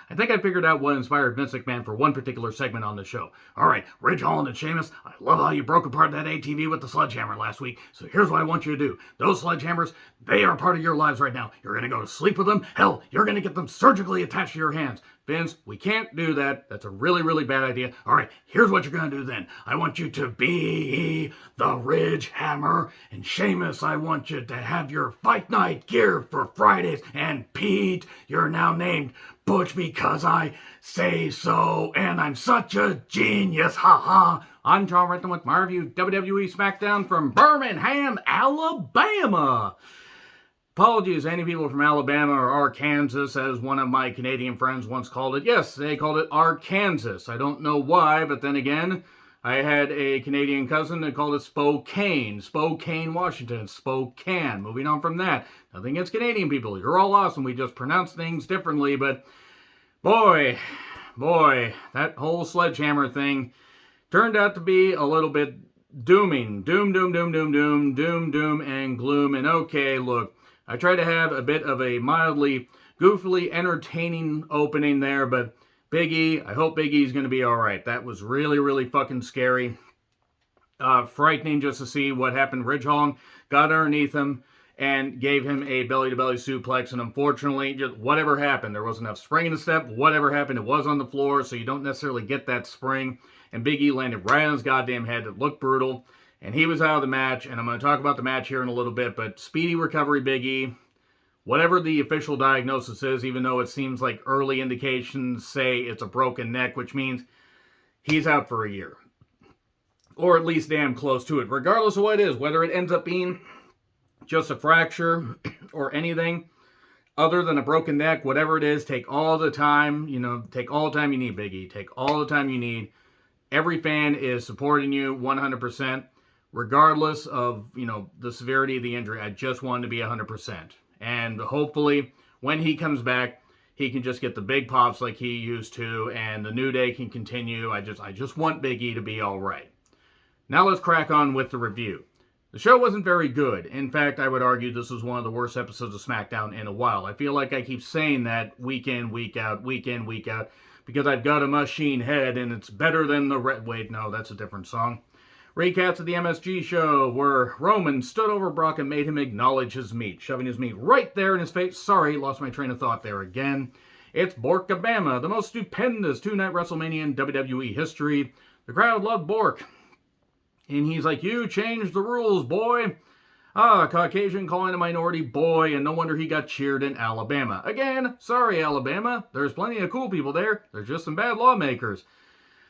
I think I figured out what inspired Vince McMahon for one particular segment on the show. All right, Ridge Holland and Sheamus, I love how you broke apart that ATV with the sledgehammer last week. So here's what I want you to do. Those sledgehammers, they are part of your lives right now. You're going to go to sleep with them. Hell, you're going to get them surgically attached to your hands. Vince, we can't do that. That's a really, really bad idea. All right, here's what you're going to do then. I want you to be the Ridgehammer. And Sheamus, I want you to have your fight night gear for Fridays. And Pete, you're now named Butch because I say so. And I'm such a genius. Ha ha. I'm John Renton with my review WWE Smackdown from Birmingham, Alabama. Apologies to any people from Alabama or Arkansas, as one of my Canadian friends once called it. Yes, they called it Arkansas. I don't know why, but then again, I had a Canadian cousin that called it Spokane. Spokane, Washington. Spokane. Moving on from that. Nothing against Canadian people. You're all awesome. We just pronounce things differently, but boy, that whole sledgehammer thing turned out to be a little bit dooming. Doom, and gloom. And okay, look, I try to have a bit of a mildly, goofily entertaining opening there, but Big E, I hope Big E's going to be alright. That was really, really fucking scary. Frightening just to see what happened. Ridge Holland got underneath him and gave him a belly-to-belly suplex, and unfortunately, just whatever happened, there wasn't enough spring in the step. Whatever happened, it was on the floor, so you don't necessarily get that spring, and Big E landed right on his goddamn head. It looked brutal. And he was out of the match, and I'm going to talk about the match here in a little bit, but speedy recovery, Big E. Whatever the official diagnosis is, even though it seems like early indications say it's a broken neck, which means he's out for a year. Or at least damn close to it. Regardless of what it is, whether it ends up being just a fracture or anything other than a broken neck, whatever it is, take all the time, take all the time you need, Big E. Take all the time you need. Every fan is supporting you 100%. Regardless of, the severity of the injury, I just want to be 100%. And hopefully, when he comes back, he can just get the big pops like he used to, and the New Day can continue. I just want Big E to be all right. Now let's crack on with the review. The show wasn't very good. In fact, I would argue this was one of the worst episodes of SmackDown in a while. I feel like I keep saying that week in, week out, because I've got a machine head, and it's better than the red... Wait, no, that's a different song. Recaps of the MSG show where Roman stood over Brock and made him acknowledge his meat, shoving his meat right there in his face. Sorry, lost my train of thought there again. It's Bork-a-Bama, the most stupendous two-night WrestleMania in WWE history. The crowd loved Bork. And he's like, you changed the rules, boy. Caucasian calling a minority boy, and no wonder he got cheered in Alabama. Again, sorry, Alabama. There's plenty of cool people there. There's just some bad lawmakers.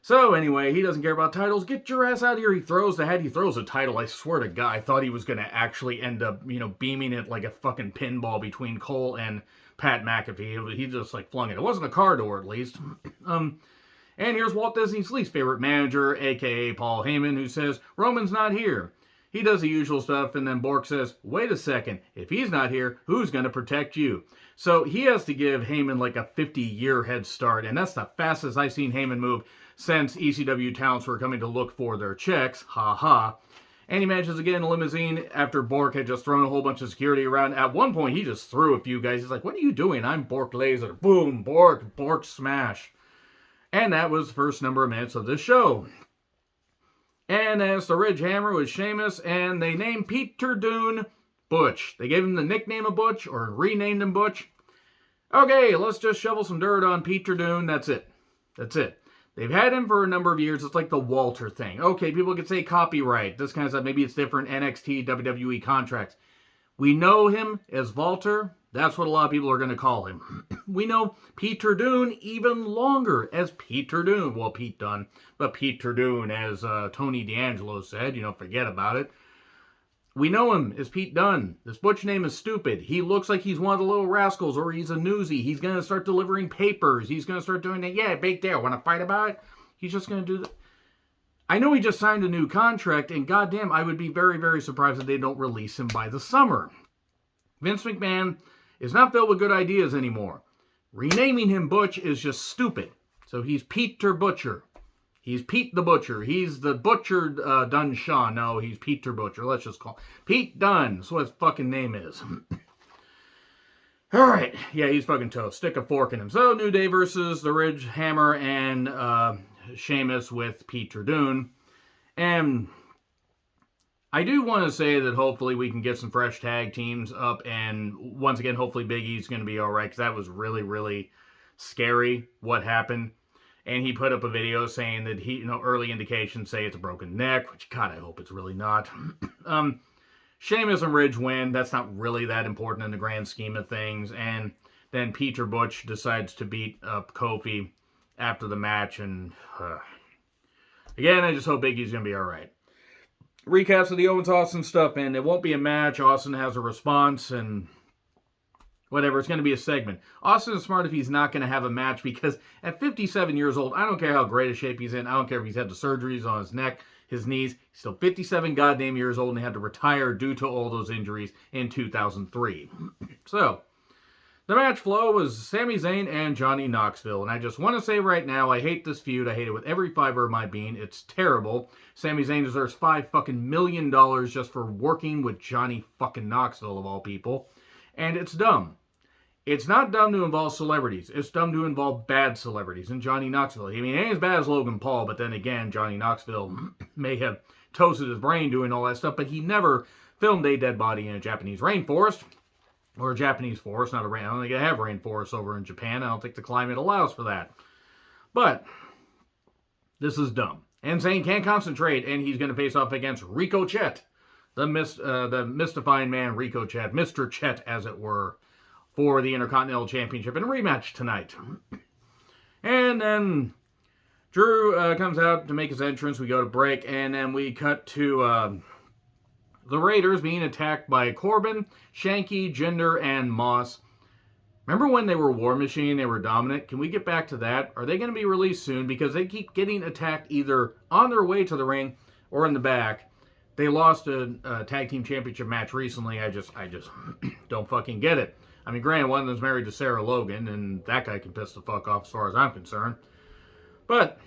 So, anyway, he doesn't care about titles. Get your ass out of here. He throws the head. He throws a title. I swear to God, I thought he was going to actually end up, beaming it like a fucking pinball between Cole and Pat McAfee. He just, flung it. It wasn't a car door, at least. And here's Walt Disney's least favorite manager, a.k.a. Paul Heyman, who says, Roman's not here. He does the usual stuff, and then Bork says, wait a second. If he's not here, who's going to protect you? So he has to give Heyman like a 50-year head start, and that's the fastest I've seen Heyman move since ECW talents were coming to look for their checks. Ha ha. And he manages to get in a limousine after Bork had just thrown a whole bunch of security around. At one point, he just threw a few guys. He's like, what are you doing? I'm Bork Laser. Boom, Bork smash. And that was the first number of minutes of this show. And as the Ridgehammer was Sheamus, and they named Peter Dune Butch. They gave him the nickname of Butch, or renamed him Butch. Okay, let's just shovel some dirt on Peter Dune. That's it. They've had him for a number of years. It's like the Walter thing. Okay, people could say copyright, this kind of stuff. Maybe it's different NXT, WWE contracts. We know him as Walter. That's what a lot of people are going to call him. We know Peter Dune even longer as Peter Dune. Well, Pete Dunne, but Peter Dune, as Tony D'Angelo said. Forget about it. We know him as Pete Dunne. This Butch name is stupid. He looks like he's one of the little rascals, or he's a newsie. He's going to start delivering papers. He's going to start doing that. Yeah, big deal. Want to fight about it? He's just going to do that. I know he just signed a new contract, and goddamn, I would be very, very surprised if they don't release him by the summer. Vince McMahon is not filled with good ideas anymore. Renaming him Butch is just stupid. So he's Peter Butcher. He's Pete the Butcher. He's the Butcher Dunne Shaw. No, he's Peter Butcher. Let's just call him Pete Dunne. That's what his fucking name is. All right. Yeah, he's fucking toast. Stick a fork in him. So, New Day versus the Ridgehammer and Sheamus with Pete Dune. And I do want to say that hopefully we can get some fresh tag teams up. And once again, hopefully Big E's going to be all right. Because that was really, really scary what happened. And he put up a video saying that early indications say it's a broken neck. Which, God, I hope it's really not. Sheamus and Ridge win. That's not really that important in the grand scheme of things. And then Peter Butch decides to beat up Kofi after the match. And again, I just hope Big E's going to be all right. Recaps of the Owens-Austin stuff, and it won't be a match. Austin has a response, and whatever. It's going to be a segment. Austin is smart if he's not going to have a match, because at 57 years old, I don't care how great a shape he's in. I don't care if he's had the surgeries on his neck, his knees. He's still 57 goddamn years old, and he had to retire due to all those injuries in 2003. So, the match flow was Sami Zayn and Johnny Knoxville. And I just want to say right now, I hate this feud. I hate it with every fiber of my being. It's terrible. Sami Zayn deserves $5 fucking million just for working with Johnny fucking Knoxville, of all people. And it's dumb. It's not dumb to involve celebrities. It's dumb to involve bad celebrities. And Johnny Knoxville, I mean, it ain't as bad as Logan Paul, but then again, Johnny Knoxville may have toasted his brain doing all that stuff, but he never filmed a dead body in a Japanese rainforest. Or a Japanese forest, not a rain. I don't think they have rainforests over in Japan. I don't think the climate allows for that. But this is dumb. And Zayn can't concentrate, and he's going to face off against Ricochet, the mystifying man Ricochet, Mr. Chet, as it were, for the Intercontinental Championship in a rematch tonight. And then Drew comes out to make his entrance. We go to break, and then we cut to the Raiders being attacked by Corbin, Shanky, Jinder, and Moss. Remember when they were War Machine, they were dominant? Can we get back to that? Are they going to be released soon? Because they keep getting attacked either on their way to the ring or in the back. They lost a tag team championship match recently. I just don't fucking get it. I mean, granted, one of them's married to Sarah Logan, and that guy can piss the fuck off as far as I'm concerned. But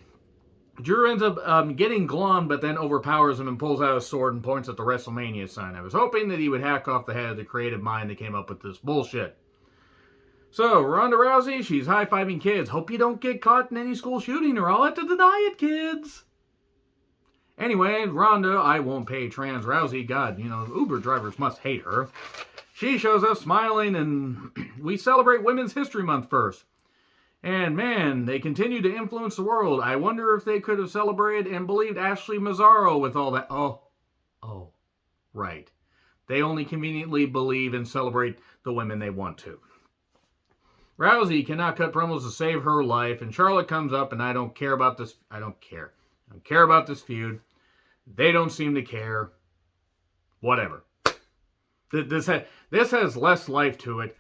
Drew ends up getting glommed, but then overpowers him and pulls out a sword and points at the WrestleMania sign. I was hoping that he would hack off the head of the creative mind that came up with this bullshit. So, Ronda Rousey, she's high-fiving kids. Hope you don't get caught in any school shooting or I'll have to deny it, kids. Anyway, Ronda, I won't pay trans Rousey. God, Uber drivers must hate her. She shows up smiling, and we celebrate Women's History Month first. And man, they continue to influence the world. I wonder if they could have celebrated and believed Ashley Mazzaro with all that. Oh, right. They only conveniently believe and celebrate the women they want to. Rousey cannot cut promos to save her life, and Charlotte comes up, and I don't care about this. I don't care about this feud. They don't seem to care. Whatever. This has less life to it.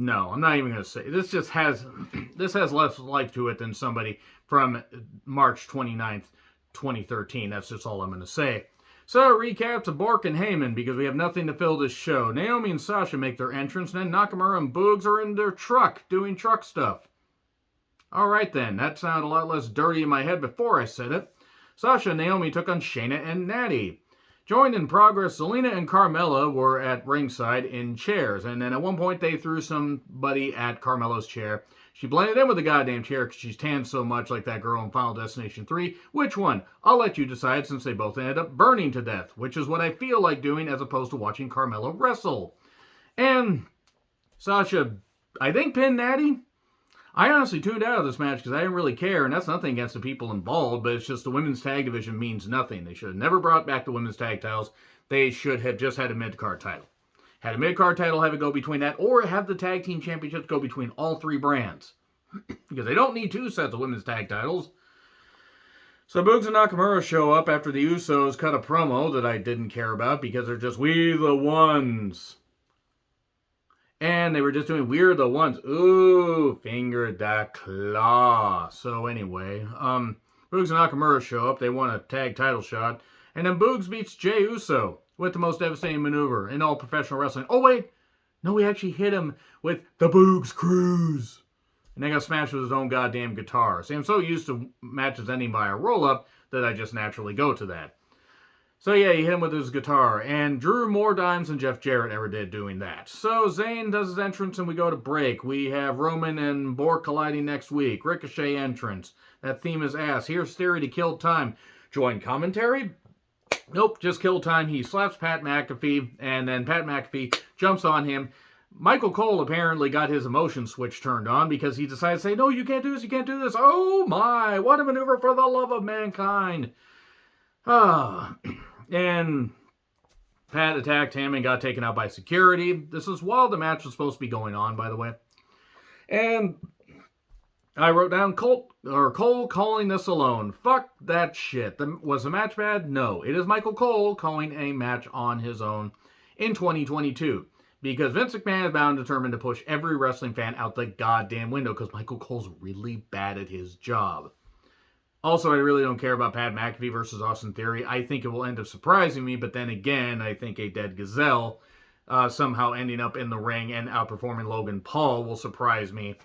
No, I'm not even going to say. This has less life to it than somebody from March 29th, 2013. That's just all I'm going to say. So, recap to Bork and Heyman, because we have nothing to fill this show. Naomi and Sasha make their entrance, and then Nakamura and Boogs are in their truck, doing truck stuff. Alright then, that sounded a lot less dirty in my head before I said it. Sasha and Naomi took on Shayna and Natty. Joined in progress, Zelina and Carmella were at ringside in chairs, and then at one point they threw somebody at Carmella's chair. She blended in with the goddamn chair because she's tanned so much like that girl in Final Destination 3. Which one? I'll let you decide, since they both ended up burning to death, which is what I feel like doing as opposed to watching Carmella wrestle. And Sasha, I think, pinned Natty. I honestly tuned out of this match because I didn't really care, and that's nothing against the people involved, but it's just the women's tag division means nothing. They should have never brought back the women's tag titles. They should have just had a mid-card title. Had a mid-card title, have it go between that, or have the tag team championships go between all three brands. Because they don't need two sets of women's tag titles. So Boogs and Nakamura show up after the Usos cut a promo that I didn't care about because they're just, we the ones. And they were just doing, we're the ones. Ooh, finger the claw. So anyway, Boogs and Nakamura show up. They want a tag title shot. And then Boogs beats Jey Uso with the most devastating maneuver in all professional wrestling. Oh, wait. No, we actually hit him with the Boogs Cruise. And they got smashed with his own goddamn guitar. See, I'm so used to matches ending by a roll-up that I just naturally go to that. So yeah, he hit him with his guitar, and drew more dimes than Jeff Jarrett ever did doing that. So Zayn does his entrance, and we go to break. We have Roman and Bork colliding next week. Ricochet entrance. That theme is ass. Here's Theory to kill time. Join commentary? Nope, just kill time. He slaps Pat McAfee, and then Pat McAfee jumps on him. Michael Cole apparently got his emotion switch turned on because he decided to say, no, you can't do this, you can't do this. Oh my, what a maneuver for the love of mankind. And Pat attacked him and got taken out by security. This is while the match was supposed to be going on, by the way. And I wrote down Cole calling this alone. Fuck that shit. Was the match bad? No. It is Michael Cole calling a match on his own in 2022. Because Vince McMahon is bound and determined to push every wrestling fan out the goddamn window because Michael Cole's really bad at his job. Also, I really don't care about Pat McAfee versus Austin Theory. I think it will end up surprising me, but then again, I think a dead gazelle somehow ending up in the ring and outperforming Logan Paul will surprise me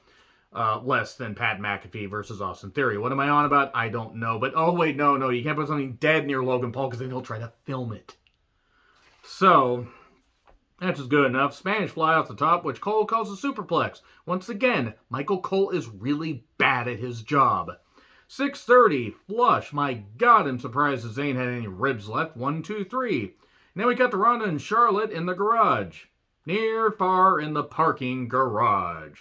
less than Pat McAfee versus Austin Theory. What am I on about? I don't know. But, oh, wait, no, you can't put something dead near Logan Paul because then he'll try to film it. So, that's just good enough. Spanish fly off the top, which Cole calls a superplex. Once again, Michael Cole is really bad at his job. 6:30, flush. My God, I'm surprised that Zayn had any ribs left. 1, 2, 3. And then we got to Ronda and Charlotte in the garage. Near, far, in the parking garage.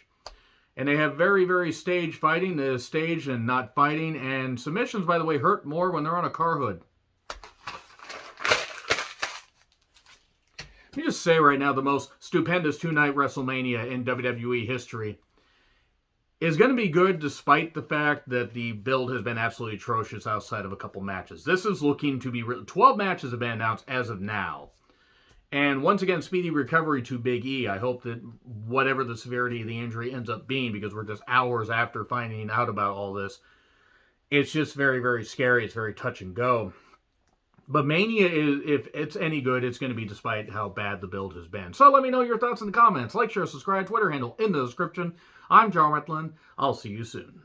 And they have very, very stage fighting. The stage and not fighting. And submissions, by the way, hurt more when they're on a car hood. Let me just say right now, the most stupendous two-night WrestleMania in WWE history is going to be good despite the fact that the build has been absolutely atrocious outside of a couple matches. This is looking to be 12 matches have been announced as of now. And once again, speedy recovery to Big E. I hope that whatever the severity of the injury ends up being, because we're just hours after finding out about all this, it's just very, very scary. It's very touch and go. But Mania, if it's any good, it's going to be despite how bad the build has been. So let me know your thoughts in the comments. Like, share, subscribe, Twitter handle in the description. I'm John Wetland. I'll see you soon.